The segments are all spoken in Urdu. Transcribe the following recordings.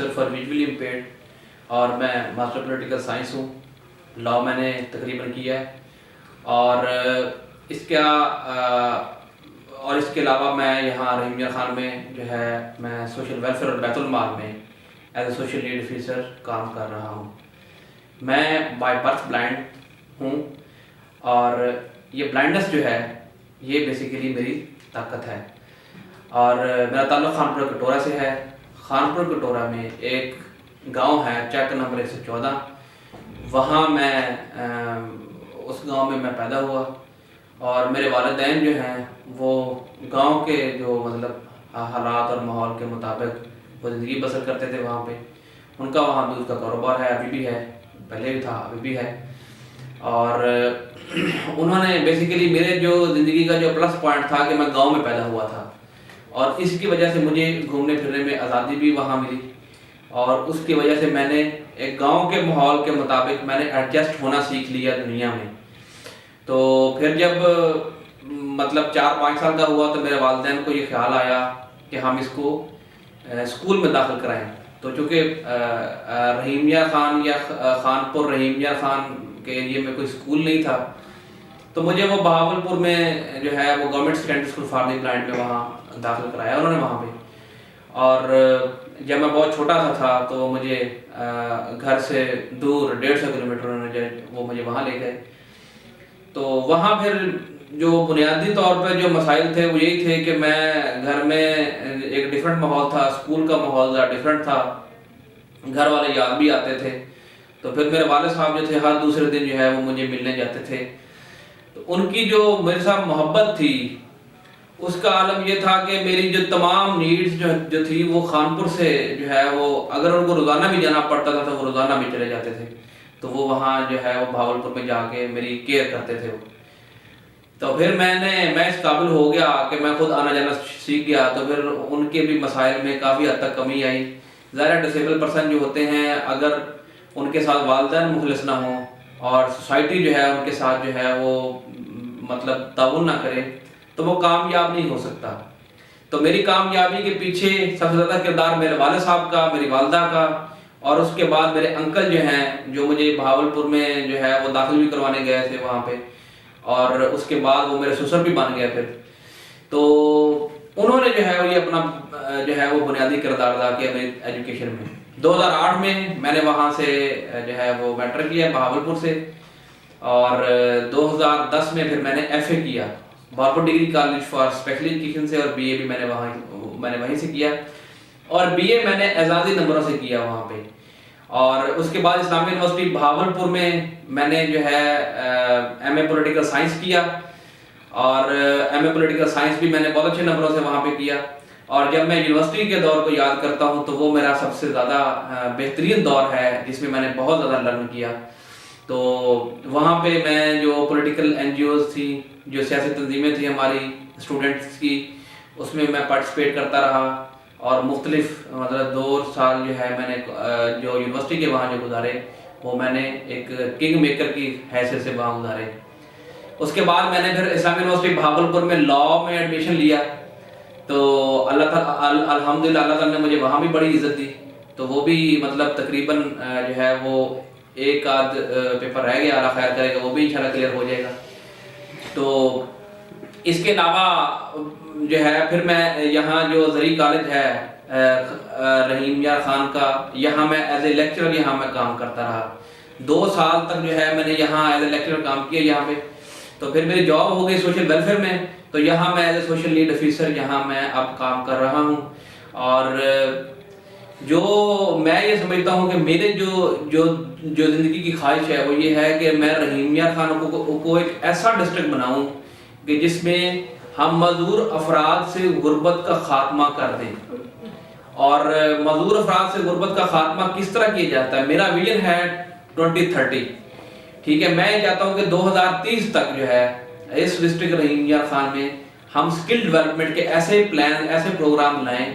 آفیسر فار ویژولی امپیئرڈ، اور میں ماسٹر پولیٹیکل سائنس ہوں. لا میں نے تقریباً کیا ہے، اور اس کے علاوہ میں یہاں رحیم یار خان میں جو ہے میں سوشل ویلفیئر اور بیت المال میں as a social lead officer کام کر رہا ہوں. میں بائی برتھ بلائنڈ ہوں، اور یہ بلائنڈنس جو ہے یہ بیسیکلی میری طاقت ہے. اور میرا تعلق خانپور کٹورہ سے ہے. خانپور کٹورہ میں ایک گاؤں ہے چیک نمبر 114، وہاں میں اس گاؤں میں پیدا ہوا، اور میرے والدین جو ہیں وہ گاؤں کے جو مطلب حالات اور ماحول کے مطابق وہ زندگی بسر کرتے تھے وہاں پہ. ان کا وہاں دودھ کا کاروبار ہے، ابھی بھی ہے، پہلے بھی تھا ابھی بھی ہے. اور انہوں نے بیسیکلی میرے جو زندگی کا جو پلس پوائنٹ تھا کہ میں گاؤں میں پیدا ہوا تھا، اور اس کی وجہ سے مجھے گھومنے پھرنے میں آزادی بھی وہاں ملی، اور اس کی وجہ سے میں نے ایک گاؤں کے ماحول کے مطابق میں نے ایڈجسٹ ہونا سیکھ لیا دنیا میں. تو پھر جب مطلب 4-5 سال کا ہوا تو میرے والدین کو یہ خیال آیا کہ ہم اس کو اسکول میں داخل کرائیں. تو چونکہ رحیم یار خان یا خانپور رحیم یار خان کے ایریے میں کوئی اسکول نہیں تھا، تو مجھے وہ بہاولپور میں جو ہے وہ government secondary school for the blind میں وہاں داخل کرایا انہوں نے وہاں پہ. اور جب میں بہت چھوٹا سا تھا تو مجھے گھر سے دور 150 کلومیٹر انہوں نے وہ مجھے وہاں لے گئے. تو وہاں پھر جو بنیادی طور پہ جو مسائل تھے وہ یہی تھے کہ میں گھر میں ایک ڈیفرنٹ ماحول تھا، اسکول کا ماحول ذرا ڈیفرنٹ تھا، گھر والے یاد بھی آتے تھے. تو پھر میرے والد صاحب جو تھے ہر دوسرے دن جو ہے وہ مجھے ملنے جاتے تھے. تو ان کی جو میرے ساتھ محبت تھی اس کا عالم یہ تھا کہ میری جو تمام نیڈز جو تھی وہ خانپور سے جو ہے وہ اگر ان کو روزانہ بھی جانا پڑتا تھا تو وہ روزانہ بھی چلے جاتے تھے. تو وہ وہاں جو ہے وہ بہاولپور میں جا کے میری کیئر کرتے تھے. تو پھر میں اس قابل ہو گیا کہ میں خود آنا جانا سیکھ گیا. تو پھر ان کے بھی مسائل میں کافی حد تک کمی آئی. ظاہر ڈسیبل پرسن جو ہوتے ہیں اگر ان کے ساتھ والدین مخلص نہ ہوں اور سوسائٹی جو ہے ان کے ساتھ جو ہے وہ مطلب تعاون نہ کرے تو وہ کامیاب نہیں ہو سکتا. تو میری کامیابی کے پیچھے سب سے زیادہ کردار میرے والد صاحب کا، میری والدہ کا، اور اس کے بعد میرے انکل جو ہیں جو مجھے بہاولپور میں جو ہے وہ داخل بھی کروانے گئے تھے وہاں پہ، اور اس کے بعد وہ میرے سسر بھی بن گئے پھر. تو انہوں نے جو ہے وہ یہ اپنا جو ہے وہ بنیادی کردار ادا کیا میری ایجوکیشن میں. 2008 میں نے وہاں سے جو ہے وہ میٹرک کیا بہاولپور سے، اور 2010 میں پھر میں نے ایف اے کیا Bahawalpur degree college for special education سے، اور بی اے بھی میں نے وہیں سے کیا، اور بی اے میں نے اعزازی نمبروں سے کیا وہاں پہ. اور اس کے بعد اسلامی یونیورسٹی بہاولپور میں نے جو ہے ایم اے پولیٹیکل سائنس کیا، اور ایم اے پولیٹیکل سائنس بھی میں نے بہت اچھے نمبروں سے وہاں پہ کیا. اور جب میں یونیورسٹی کے دور کو یاد کرتا ہوں تو وہ میرا سب سے زیادہ بہترین دور ہے جس میں نے بہت زیادہ لرن کیا. تو وہاں پہ میں جو پولیٹیکل این جی اوز تھی، جو سیاسی تنظیمیں تھیں ہماری اسٹوڈنٹس کی، اس میں پارٹیسپیٹ کرتا رہا، اور مختلف مطلب 2 سال جو ہے میں نے جو یونیورسٹی کے وہاں جو گزارے وہ میں نے ایک کنگ میکر کی حیثیت سے وہاں گزارے. اس کے بعد میں نے پھر اسلامی یونیورسٹی بہاولپور میں لا میں ایڈمیشن لیا. تو اللہ تعالیٰ الحمدللہ اللہ تعالیٰ نے مجھے وہاں بھی بڑی عزت دی. تو وہ بھی مطلب تقریباً جو ہے وہ ایک آدھ پیپر رہ گیا، اللہ خیر کرے گا وہ بھی انشاءاللہ کلیئر ہو جائے گا. تو اس کے علاوہ جو ہے پھر میں یہاں جو زرعی کالج ہے رحیم یار خان کا، یہاں میں ایز اے لیکچرر یہاں میں کام کرتا رہا. 2 سال تک جو ہے میں نے یہاں ایز اے لیکچرر کام کیا یہاں پہ. تو پھر میری جاب ہو گئی سوشل ویلفیئر میں، تو یہاں میں as a social lead officer یہاں میں اب کام کر رہا ہوں. اور جو میں یہ سمجھتا ہوں کہ میرے جو زندگی کی خواہش ہے وہ یہ ہے کہ میں رحیم یار خان کو ایک ایسا ڈسٹرکٹ بناؤں کہ جس میں ہم معذور افراد سے غربت کا خاتمہ کر دیں. اور معذور افراد سے غربت کا خاتمہ کس طرح کیا جاتا ہے؟ میرا ویژن ہے 2030. ٹھیک ہے، میں چاہتا ہوں کہ 2030 تک جو ہے اس ڈسٹرکٹ رحیم یار خان میں ہم اسکل ڈیولپمنٹ کے ایسے پلان، ایسے پروگرام لائیں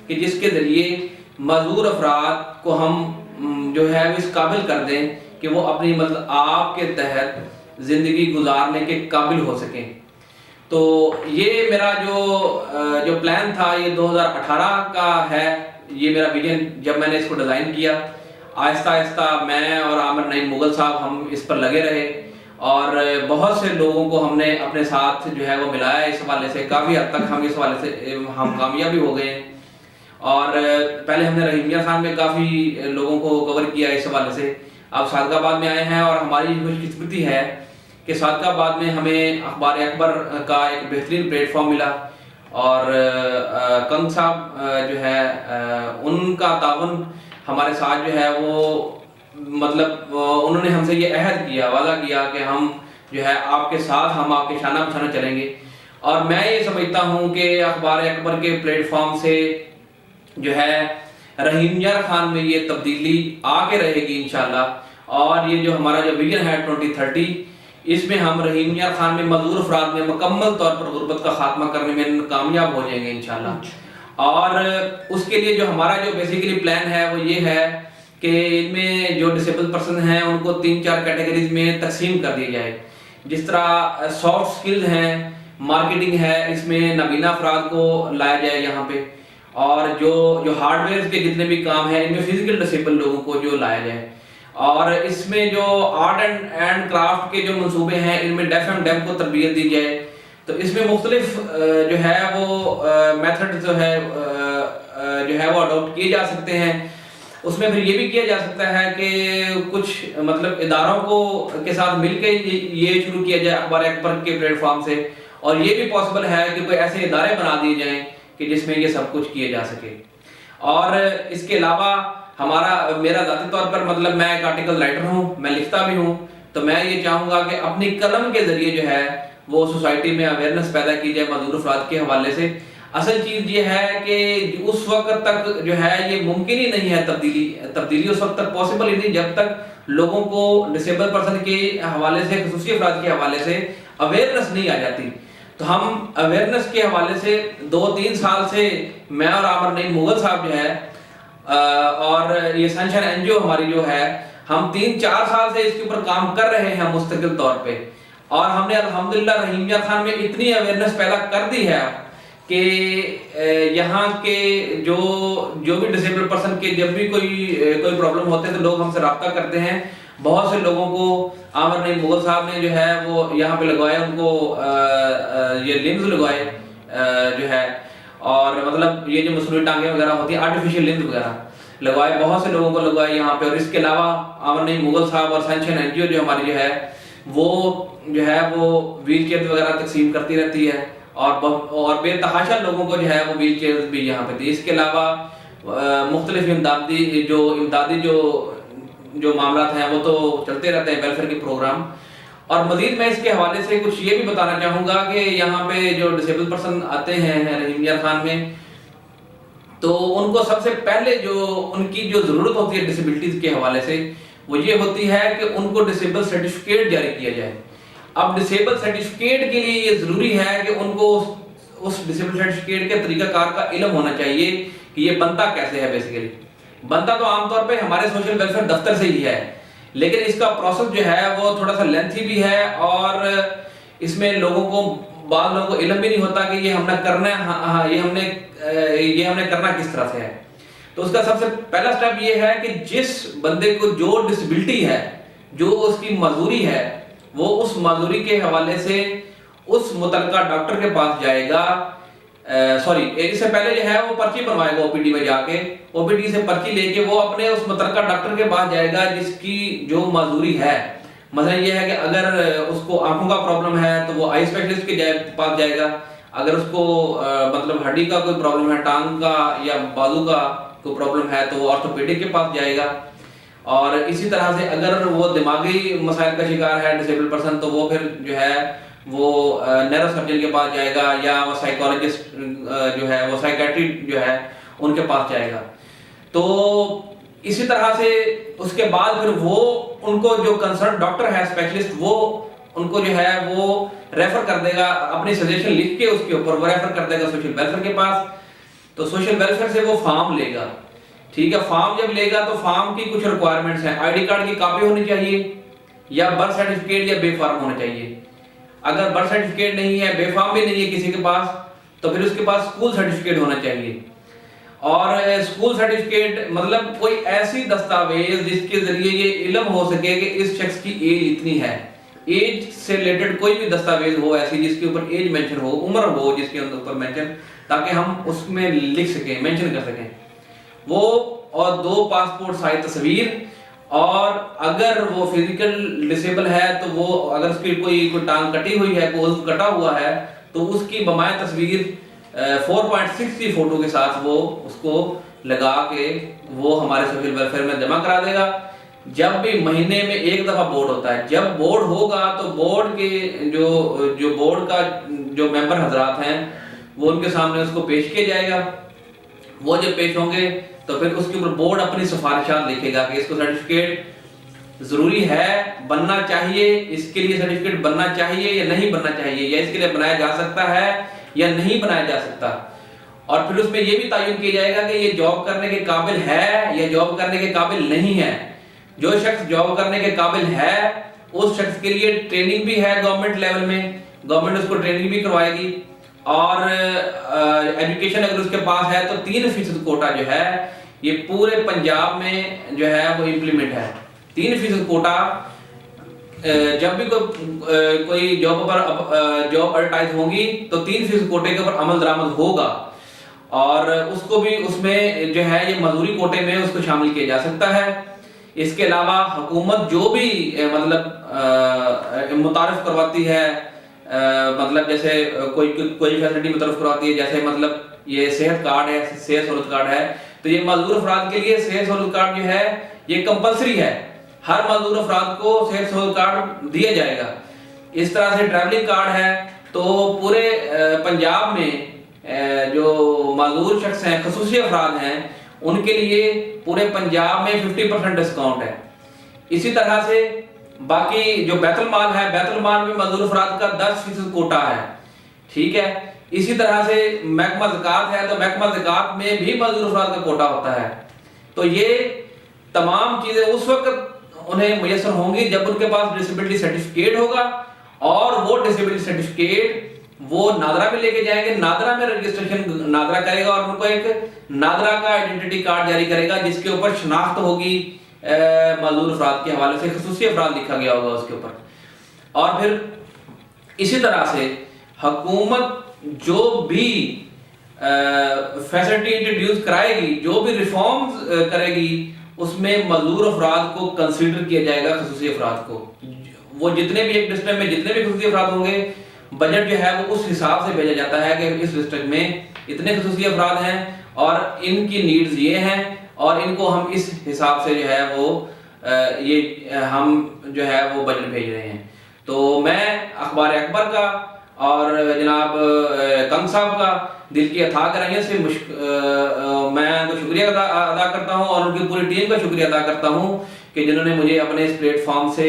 کہ جس کے ذریعے معذور افراد کو ہم جو ہے اس قابل کر دیں کہ وہ اپنی مطلب آپ کے تحت زندگی گزارنے کے قابل ہو سکیں. تو یہ میرا جو پلان تھا یہ 2018 کا ہے. یہ میرا ویژن جب میں نے اس کو ڈیزائن کیا، آہستہ آہستہ میں اور عامر نعیم مغل صاحب ہم اس پر لگے رہے اور بہت سے لوگوں کو ہم نے اپنے ساتھ جو ہے وہ ملایا اس حوالے سے. کافی حد تک ہم اس حوالے سے ہم کامیاب بھی ہو گئے ہیں. اور پہلے ہم نے رحیم یار خان میں کافی لوگوں کو کور کیا اس حوالے سے. اب صادق آباد میں آئے ہیں اور ہماری خوش قسمتی ہے کہ صادق آباد میں ہمیں اخبار اکبر کا ایک بہترین پلیٹ فارم ملا اور کنگ صاحب جو ہے ان کا تعاون ہمارے ساتھ جو ہے وہ مطلب انہوں نے ہم سے یہ عہد کیا، وعدہ کیا کہ ہم جو ہے آپ کے ساتھ، ہم آپ کے شانہ بشانہ چلیں گے. اور میں یہ سمجھتا ہوں کہ اخبار اکبر کے پلیٹ فارم سے جو ہے رحیم یار خان میں یہ تبدیلی آ کے رہے گی انشاءاللہ. اور یہ جو ہمارا جو ویژن ہے 2030، اس میں ہم رحیم یار خان میں مزدور افراد میں مکمل طور پر غربت کا خاتمہ کرنے میں کامیاب ہو جائیں گے انشاءاللہ. اور اس کے لیے جو ہمارا جو بیسیکلی پلان ہے وہ یہ ہے کہ ان میں جو ڈسیبل پرسن ہیں ان کو 3-4 کیٹیگریز میں تقسیم کر دی جائے. جس طرح سافٹ سکلز ہیں، مارکیٹنگ ہے، اس میں نابینا افراد کو لایا جائے یہاں پہ. اور جو ہارڈ ویئر کے جتنے بھی کام ہیں ان میں فزیکل ڈسیبل لوگوں کو جو لایا جائے. اور اس میں جو آرٹ اینڈ کرافٹ کے جو منصوبے ہیں ان میں ڈیف اینڈ ڈیف کو تربیت دی جائے. تو اس میں مختلف جو ہے وہ میتھڈ جو ہے وہ اڈاپٹ کیے جا سکتے ہیں. اس میں پھر یہ بھی کیا جا سکتا ہے کہ کچھ مطلب اداروں کو کے ساتھ مل کے یہ شروع کیا جائے اخبار اکبر کے پلیٹ فارم سے. اور یہ بھی پاسبل ہے کہ کوئی ایسے ادارے بنا دیے جائیں کہ جس میں یہ سب کچھ کیے جا سکے. اور اس کے علاوہ میرا ذاتی طور پر مطلب میں ایک آرٹیکل رائٹر ہوں، میں لکھتا بھی ہوں. تو میں یہ چاہوں گا کہ اپنی قلم کے ذریعے جو ہے وہ سوسائٹی میں اویئرنیس پیدا کی جائے مزدور افراد کے حوالے سے. اصل چیز یہ ہے کہ اس وقت تک جو ہے یہ ممکن ہی نہیں ہے تبدیلی اس وقت تک پاسبل ہی نہیں جب تک لوگوں کو ڈسیبل پرسن کے حوالے سے، خصوصی افراد کے حوالے سے اویئرنیس نہیں آ جاتی. تو ہم اویئرنیس کے حوالے سے 2-3 سال سے میں اور عامر نعیم مغل صاحب جو ہے اور یہ سنشائن این جی او ہماری جو ہے، ہم 3-4 سال سے اس کے اوپر کام کر رہے ہیں مستقل طور پہ. اور ہم نے الحمدللہ رحیم یار خان میں اتنی اویئرنیس پیدا کر دی ہے کہ یہاں کے جو بھی ڈسیبل پرسن کے جب بھی کوئی پرابلم ہوتے ہیں تو لوگ ہم سے رابطہ کرتے ہیں. بہت سے لوگوں کو عامر نعیم مغل صاحب نے جو ہے وہ یہاں پہ لگوائے، ان کو یہ لمز لگوائے جو ہے، اور مطلب یہ جو مصنوعی ٹانگیں وغیرہ ہوتی ہیں آرٹیفیشل لمز وغیرہ لگوائے، بہت سے لوگوں کو لگوائے یہاں پہ. اور اس کے علاوہ عامر نعیم مغل صاحب اور سنشائن این جی او جو ہماری جو ہے وہ ویل چیئر وغیرہ تقسیم کرتی رہتی ہے اور بے تحاشا لوگوں کو جو ہے وہ ویل چیئر بھی یہاں پہ دی. اس کے علاوہ مختلف امدادی جو معاملات ہیں وہ تو چلتے رہتے ہیں، ویلفیئر کے پروگرام. اور مزید میں اس کے حوالے سے کچھ یہ بھی بتانا چاہوں گا کہ یہاں پہ جو ڈسیبل پرسن آتے ہیں رحیم یار خان میں، تو ان کو سب سے پہلے جو ان کی جو ضرورت ہوتی ہے ڈسیبلٹیز کے حوالے سے وہ یہ ہوتی ہے کہ ان کو ڈسیبل سرٹیفکیٹ جاری کیا جائے. اب ڈسیبل سرٹیفکیٹ کے لیے یہ ضروری ہے کہ ان کو اس ڈسیبل سرٹیفکیٹ کے طریقہ کار کا علم ہونا چاہیے کہ یہ بنتا کیسے ہے. بیسیکلی بنتا تو عام طور پہ ہمارے سوشل ویلفیئر دفتر سے ہی ہے، لیکن اس کا پروسیس جو ہے وہ تھوڑا سا لینتھی بھی ہے اور اس میں بعض لوگوں کو علم بھی نہیں ہوتا کہ یہ ہم نے کرنا ہے، یہ ہم نے کرنا کس طرح سے ہے. تو اس کا سب سے پہلا سٹیپ یہ ہے کہ جس بندے کو جو ڈسیبلٹی ہے، جو اس کی معذوری ہے، وہ اس معذوری کے حوالے سے اس متعلقہ ڈاکٹر کے پاس جائے گا. اس سے پہلے جو ہے وہ پرچی بنوائے گا او پی ڈی میں جا کے، او پی ڈی سے پرچی لے کے وہ اپنے اس متعلقہ ڈاکٹر کے پاس جائے گا جس کی جو معذوری ہے. مثلا یہ ہے کہ اگر اس کو آنکھوں کا پرابلم ہے تو وہ آئی اسپیشلسٹ کے پاس جائے گا. اگر اس کو مطلب ہڈی کا کوئی پرابلم ہے، ٹانگ کا یا بازو کا کوئی پرابلم ہے تو وہ آرتھوپیڈک کے پاس جائے گا. اور اسی طرح سے اگر وہ دماغی مسائل کا شکار ہے ڈسیبل پرسن تو وہ پھر جو ہے وہ نیرو سرجن کے پاس جائے گا یا وہ سائیکالوجسٹ جو ہے وہ سائیکیٹری جو ہے ان کے پاس جائے گا. تو اسی طرح سے اس کے بعد پھر وہ ان کو جو کنسرن ڈاکٹر ہے اسپیشلسٹ، وہ ان کو جو ہے وہ ریفر کر دے گا اپنی سجیشن لکھ کے، اس کے اوپر وہ ریفر کر دے گا سوشل ویلفیئر کے پاس. تو سوشل ویلفیئر سے وہ فارم لے گا. ٹھیک ہے، فارم جب لے گا تو فارم کی کچھ ریکوائرمنٹس ہیں. آئی ڈی کارڈ کی کاپی ہونی چاہیے یا برتھ سرٹیفکیٹ یا بے فارم ہونا چاہیے. اگر برتھ سرٹیفکیٹ نہیں ہے، بے فارم بھی نہیں ہے کسی کے پاس، تو پھر اس کے پاس اسکول سرٹیفکیٹ ہونا چاہیے. اور اسکول سرٹیفکیٹ مطلب کوئی ایسی دستاویز جس کے ذریعے یہ علم ہو سکے کہ اس شخص کی ایج اتنی ہے، ایج سے ریلیٹڈ کوئی بھی دستاویز ہو ایسی جس کے اوپر ایج مینشن ہو، عمر ہو جس کے اوپر مینشن، تاکہ ہم اس میں لکھ سکیں، مینشن کر سکیں وہ، اور 2 پاسپورٹ سائز تصویر، اور اگر وہ فزیکل ڈسیبل ہے تو وہ اگر اس کی کوئی ٹانگ کٹی ہوئی ہے، کوئی عضو کٹا ہوا ہے تو اس کی بمائے تصویر 4.6 کی فوٹو کے ساتھ وہ اس کو لگا کے وہ ہمارے سوشل ویلفیئر میں جمع کرا دے گا۔ جب بھی مہینے میں 1 دفعہ بورڈ ہوتا ہے، جب بورڈ ہوگا تو بورڈ کے جو بورڈ کا جو ممبر حضرات ہیں وہ ان کے سامنے اس کو پیش کیا جائے گا۔ وہ جب پیش ہوں گے تو پھر اس کے اوپر بورڈ اپنی سفارشات لکھے گا کہ اس کو سرٹیفکیٹ ضروری ہے، بننا چاہیے، اس کے لیے سرٹیفکیٹ بننا چاہیے یا نہیں بننا چاہیے، یا اس کے لیے بنایا جا سکتا ہے یا نہیں بنایا جا سکتا۔ اور پھر اس میں یہ بھی تعین کیا جائے گا کہ یہ جاب کرنے کے قابل ہے یا جاب کرنے کے قابل نہیں ہے۔ جو شخص جاب کرنے کے قابل ہے اس شخص کے لیے ٹریننگ بھی ہے گورنمنٹ لیول میں، گورنمنٹ اس کو ٹریننگ بھی کروائے گی، اور ایجوکیشن اگر اس کے پاس ہے تو 3% کوٹا جو ہے یہ پورے پنجاب میں جو ہے وہ امپلیمنٹ ہے۔ 3% کوٹا جب بھی کوئی جاب ایڈورٹائز ہوگی تو 3% کوٹے کے اوپر عمل درآمد ہوگا، اور اس کو بھی اس میں جو ہے یہ مزدوری کوٹے میں اس کو شامل کیا جا سکتا ہے۔ اس کے علاوہ حکومت جو بھی مطلب متعارف کرواتی ہے، مطلب جیسے کوئی فیسلٹی متعارف کرواتی ہے، جیسے مطلب یہ صحت کارڈ ہے، صحت سہولت کارڈ ہے، تو یہ معذور افراد کے لیے صحت سہولت کارڈ جو ہے یہ کمپلسری ہے، ہر معذور افراد کو صحت سہولت کارڈ دیا جائے گا۔ اس طرح سے ٹریولنگ کارڈ ہے، تو پورے پنجاب میں جو معذور شخص ہیں، خصوصی افراد ہیں، ان کے لیے پورے پنجاب میں 50% ڈسکاؤنٹ ہے۔ اسی طرح سے باقی جو بیت المال ہے، بیت المال میں معذور افراد کا 10% کوٹا ہے، ٹھیک ہے۔ اسی طرح سے محکمہ زکوٰۃ ہے تو محکمہ زکوٰۃ میں بھی معذور افراد کا کوٹا ہوتا ہے۔ تو یہ تمام چیزیں اس وقت انہیں میسر ہوں گی جب ان کے پاس ڈسیبلٹی سرٹیفکیٹ ہوگا، اور وہ ڈسیبلٹی سرٹیفکیٹ وہ نادرا میں لے کے جائیں گے، نادرا میں رجسٹریشن نادرا کرے گا اور ان کو ایک نادرا کا آئیڈینٹی کارڈ جاری کرے گا جس کے اوپر شناخت ہوگی معذور افراد کے حوالے سے، خصوصی افراد لکھا گیا ہوگا اس کے اوپر۔ اور پھر اسی طرح سے حکومت جو بھی فیسلٹی انٹروڈیوس کرائے گی، جو بھی ریفارمز کرے گی، اس میں معذور افراد کو کنسیڈر کیا جائے گا، خصوصی افراد کو۔ وہ جتنے بھی ایک ڈسٹرکٹ میں جتنے بھی خصوصی افراد ہوں گے، بجٹ جو ہے وہ اس حساب سے بھیجا جاتا ہے کہ اس ڈسٹرکٹ میں اتنے خصوصی افراد ہیں اور ان کی نیڈز یہ ہیں، اور ان کو ہم اس حساب سے جو ہے وہ یہ ہم جو ہے وہ بجٹ بھیج رہے ہیں۔ تو میں اخبار اکبر کا اور جناب کنگ صاحب کا دل کی اتھاہ گہرائیوں سے میں ان کو شکریہ ادا کرتا ہوں، اور ان کی پوری ٹیم کا شکریہ ادا کرتا ہوں کہ جنہوں نے مجھے اپنے اس پلیٹ فارم سے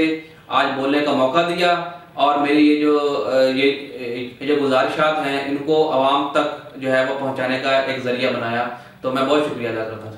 آج بولنے کا موقع دیا، اور میری یہ جو گزارشات ہیں ان کو عوام تک جو ہے وہ پہنچانے کا ایک ذریعہ بنایا۔ تو میں بہت شکریہ ادا کرتا ہوں۔